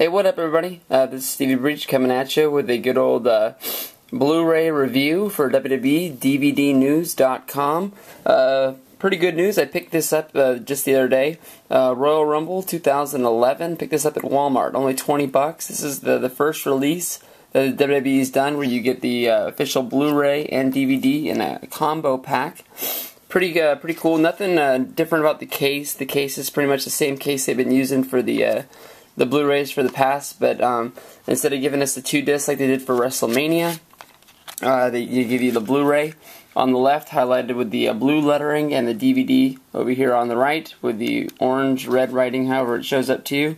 Hey, what up, everybody? This is Stevie Breach coming at you with a good old Blu-ray review for WWE, DVDnews.com. Pretty good news. I picked this up just the other day. Royal Rumble 2011. Picked this up at Walmart. Only $20. This is the first release that the WWE's done where you get the official Blu-ray and DVD in a combo pack. Pretty cool. Nothing different about the case. The case is pretty much the same case they've been using for the Blu-rays for the past, but instead of giving us the 2 discs like they did for WrestleMania, they give you the Blu-ray on the left, highlighted with the blue lettering, and the DVD over here on the right with the orange-red writing, however it shows up to you.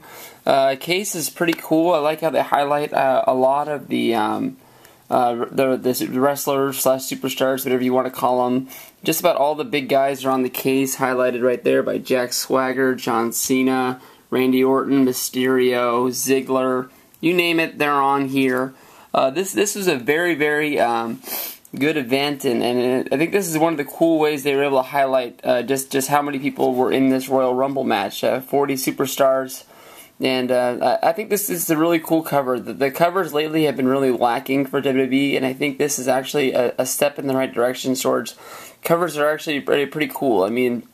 Case is pretty cool. I like how they highlight a lot of the wrestlers / superstars, whatever you want to call them. Just about all the big guys are on the case, highlighted right there by Jack Swagger, John Cena, Randy Orton, Mysterio, Ziggler, you name it, they're on here. This was a very good event, and I think this is one of the cool ways they were able to highlight just how many people were in this Royal Rumble match. 40 superstars, and I think this is a really cool cover. The covers lately have been really lacking for WWE, and I think this is actually a step in the right direction towards covers are actually pretty cool. I mean,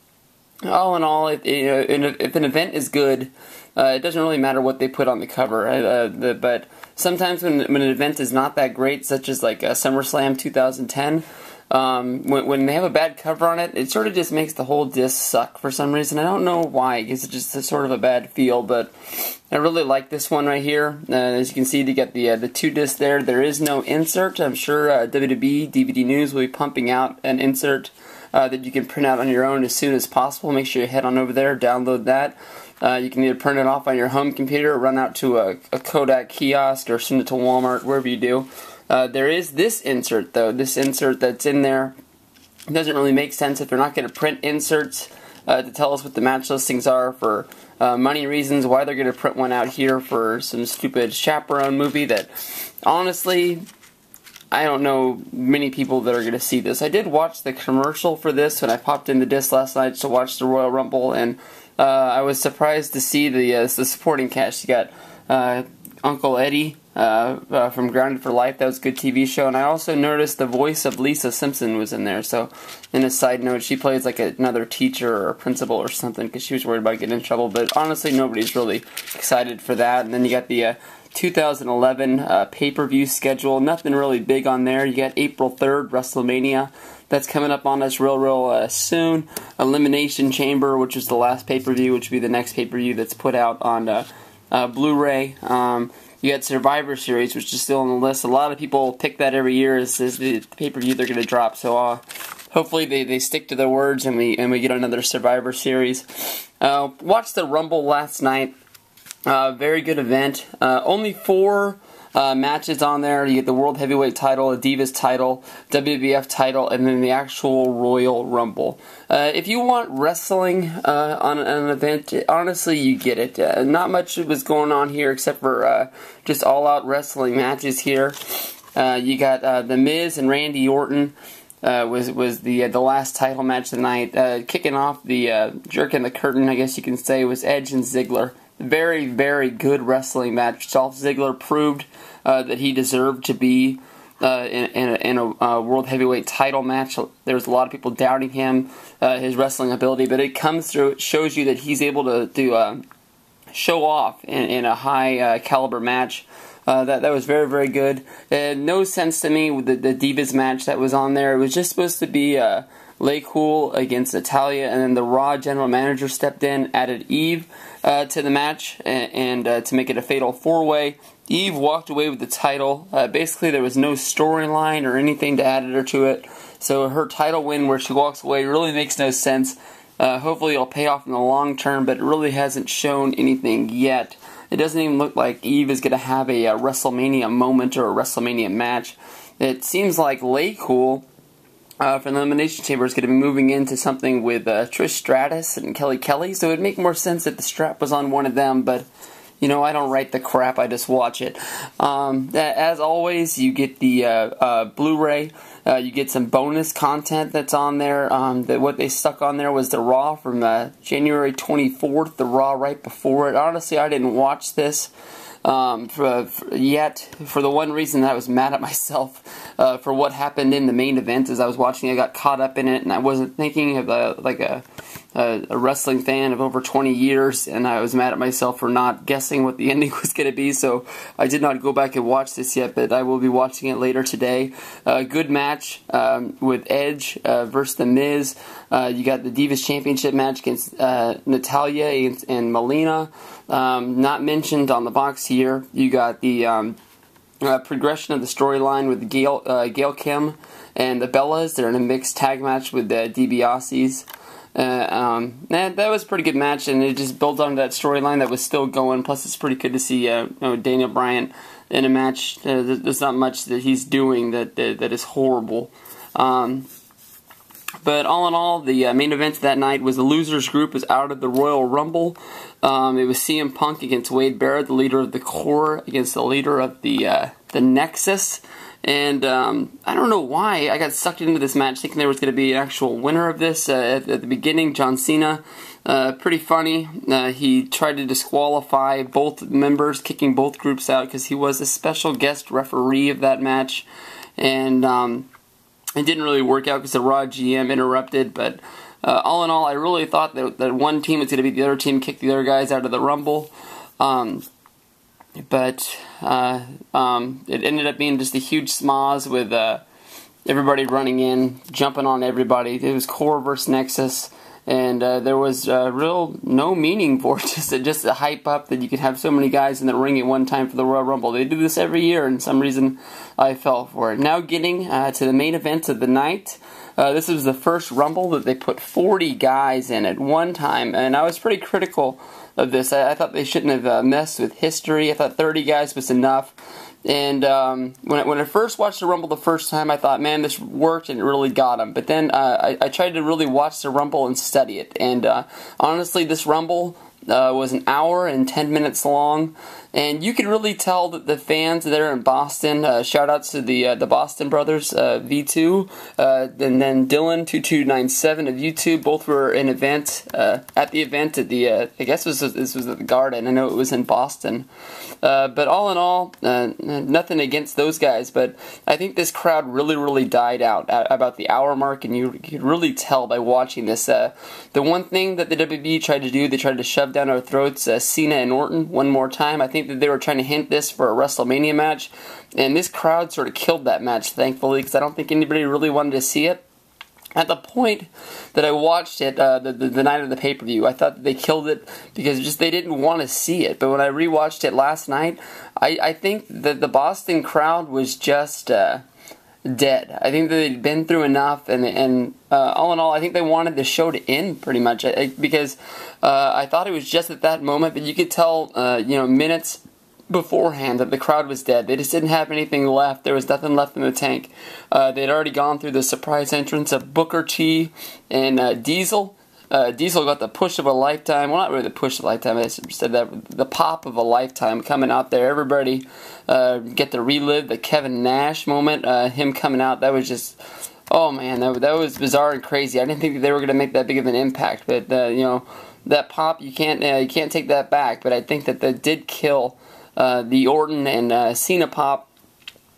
all in all, if an event is good, it doesn't really matter what they put on the cover. But sometimes when an event is not that great, such as like SummerSlam 2010, when they have a bad cover on it, it sort of just makes the whole disc suck for some reason. I don't know why. I guess it's just sort of a bad feel, but I really like this one right here. As you can see, to get the 2 discs there, there is no insert. I'm sure WWE, DVD News will be pumping out an insert that you can print out on your own as soon as possible. Make sure you head on over there, download that. You can either print it off on your home computer or run out to a Kodak kiosk or send it to Walmart, wherever you do. There is this insert, though. This insert that's in there doesn't really make sense if they're not going to print inserts to tell us what the match listings are for money reasons, why they're going to print one out here for some stupid chaperone movie that, honestly, I don't know many people that are going to see this. I did watch the commercial for this when I popped in the disc last night to watch the Royal Rumble, and I was surprised to see the supporting cast. You got Uncle Eddie from Grounded for Life. That was a good TV show. And I also noticed the voice of Lisa Simpson was in there. So, in a side note, she plays like another teacher or a principal or something because she was worried about getting in trouble. But honestly, nobody's really excited for that. And then you got the 2011 pay-per-view schedule. Nothing really big on there. You got April 3rd, WrestleMania. That's coming up on us real soon. Elimination Chamber, which is the last pay-per-view, which will be the next pay-per-view that's put out on Blu-ray. You got Survivor Series, which is still on the list. A lot of people pick that every year as the pay-per-view they're going to drop. So hopefully they stick to their words and we get another Survivor Series. Watched the Rumble last night. Very good event. Only 4 matches on there. You get the World Heavyweight title, a Divas title, WWF title, and then the actual Royal Rumble. If you want wrestling on an event, honestly, you get it. Not much was going on here except for just all-out wrestling matches here. You got The Miz and Randy Orton. Was the last title match of the night. Kicking off the jerking the curtain, I guess you can say, was Edge and Ziggler. Very good wrestling match. Dolph Ziggler proved that he deserved to be in a World Heavyweight title match. There was a lot of people doubting him, his wrestling ability, but it comes through. It shows you that he's able to show off in a high caliber match. That was very good. No sense to me with the Divas match that was on there. It was just supposed to be Lay Cool against Natalya, and then the Raw general manager stepped in, added Eve to the match, and to make it a fatal 4-way. Eve walked away with the title. Basically, there was no storyline or anything to add or to it, so her title win where she walks away really makes no sense. Hopefully it'll pay off in the long term, but it really hasn't shown anything yet. It doesn't even look like Eve is going to have a WrestleMania moment or a WrestleMania match. It seems like Lay Cool from the Elimination Chamber is going to be moving into something with Trish Stratus and Kelly, so it would make more sense if the strap was on one of them, but you know, I don't write the crap, I just watch it. As always, you get the Blu-ray, you get some bonus content that's on there. What they stuck on there was the Raw from January 24th, the Raw right before it. Honestly, I didn't watch this. for the one reason that I was mad at myself for what happened in the main event. As I was watching, I got caught up in it, and I wasn't thinking of a wrestling fan of over 20 years, and I was mad at myself for not guessing what the ending was going to be, so I did not go back and watch this yet, but I will be watching it later today. Good match with Edge versus The Miz. You got the Divas Championship match against Natalya and Melina. Not mentioned on the box here. You got the progression of the storyline with Gail Kim and the Bellas. They're in a mixed tag match with the DiBiase's. That was a pretty good match, and it just built on that storyline that was still going. Plus, it's pretty good to see Daniel Bryan in a match. There's not much that he's doing that is horrible. But all in all, the main event that night was the losers group was out of the Royal Rumble. It was CM Punk against Wade Barrett, the leader of the Core, against the leader of the Nexus. And I don't know why I got sucked into this match thinking there was going to be an actual winner of this. At the beginning, John Cena, pretty funny. He tried to disqualify both members, kicking both groups out because he was a special guest referee of that match. And it didn't really work out because the Raw GM interrupted. But all in all, I really thought that one team was going to be the other team, kick the other guys out of the Rumble. But it ended up being just a huge schmoz with everybody running in, jumping on everybody. It was Core versus Nexus, and there was no meaning for it, just to hype up that you could have so many guys in the ring at one time for the Royal Rumble. They do this every year, and for some reason I fell for it. Now getting to the main event of the night. This was the first Rumble that they put 40 guys in at one time, and I was pretty critical of this. I thought they shouldn't have messed with history. I thought 30 guys was enough. And when I first watched the Rumble the first time, I thought, man, this worked and it really got them. But then I tried to really watch the Rumble and study it. And honestly, this Rumble was an hour and 10 minutes long. And you could really tell that the fans there in Boston, shout outs to the Boston brothers, V2, and then Dylan2297 of YouTube, both were at the event at the, I guess this was at the Garden. I know it was in Boston. But all in all, nothing against those guys, but I think this crowd really died out at about the hour mark, and you could really tell by watching this. The one thing that the WWE tried to do, they tried to shove down our throats Cena and Orton one more time. I think that they were trying to hint this for a WrestleMania match, and this crowd sort of killed that match, thankfully, because I don't think anybody really wanted to see it. At the point that I watched it, the night of the pay-per-view, I thought that they killed it because they didn't want to see it. But when I rewatched it last night, I think that the Boston crowd was just dead. I think that they'd been through enough, and all in all, I think they wanted the show to end pretty much because I thought it was just at that moment, but you could tell, minutes beforehand that the crowd was dead. They just didn't have anything left. There was nothing left in the tank. They'd already gone through the surprise entrance of Booker T and Diesel. Diesel got the push of a lifetime. Well, not really the push of a lifetime. I said that the pop of a lifetime coming out there. Everybody get to relive the Kevin Nash moment. Him coming out. That was just, oh man, that was bizarre and crazy. I didn't think that they were going to make that big of an impact. But that pop, you can't take that back. But I think that did kill the Orton and Cena pop,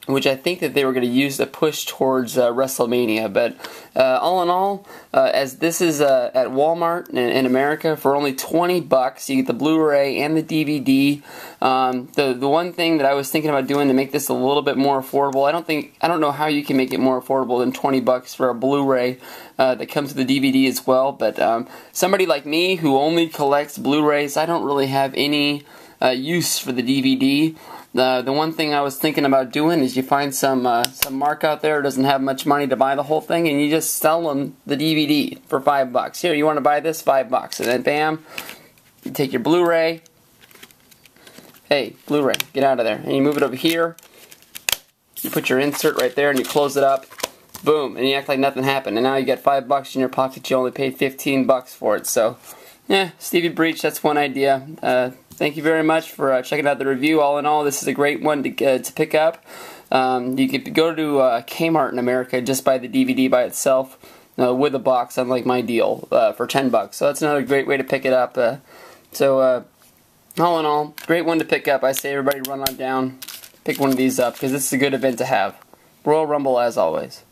which I think that they were going to use to push towards WrestleMania. But all in all, as this is at Walmart in America for only $20, you get the Blu-ray and the DVD. The one thing that I was thinking about doing to make this a little bit more affordable, I don't know how you can make it more affordable than $20 for a Blu-ray that comes with the DVD as well. But somebody like me who only collects Blu-rays, I don't really have any use for the DVD. The one thing I was thinking about doing is you find some mark out there who doesn't have much money to buy the whole thing, and you just sell them the DVD for $5. Here, you want to buy this? $5. And then bam, you take your Blu-ray. Hey, Blu-ray, get out of there. And you move it over here. You put your insert right there and you close it up. Boom, and you act like nothing happened. And now you got $5 in your pocket. You only paid $15 for it. So, yeah, Stevie Breach, that's one idea. Thank you very much for checking out the review. All in all, this is a great one to pick up. You could go to Kmart in America, just buy the DVD by itself with a box, unlike my deal, for $10. So that's another great way to pick it up. All in all, great one to pick up. I say everybody run on down, pick one of these up, because this is a good event to have. Royal Rumble as always.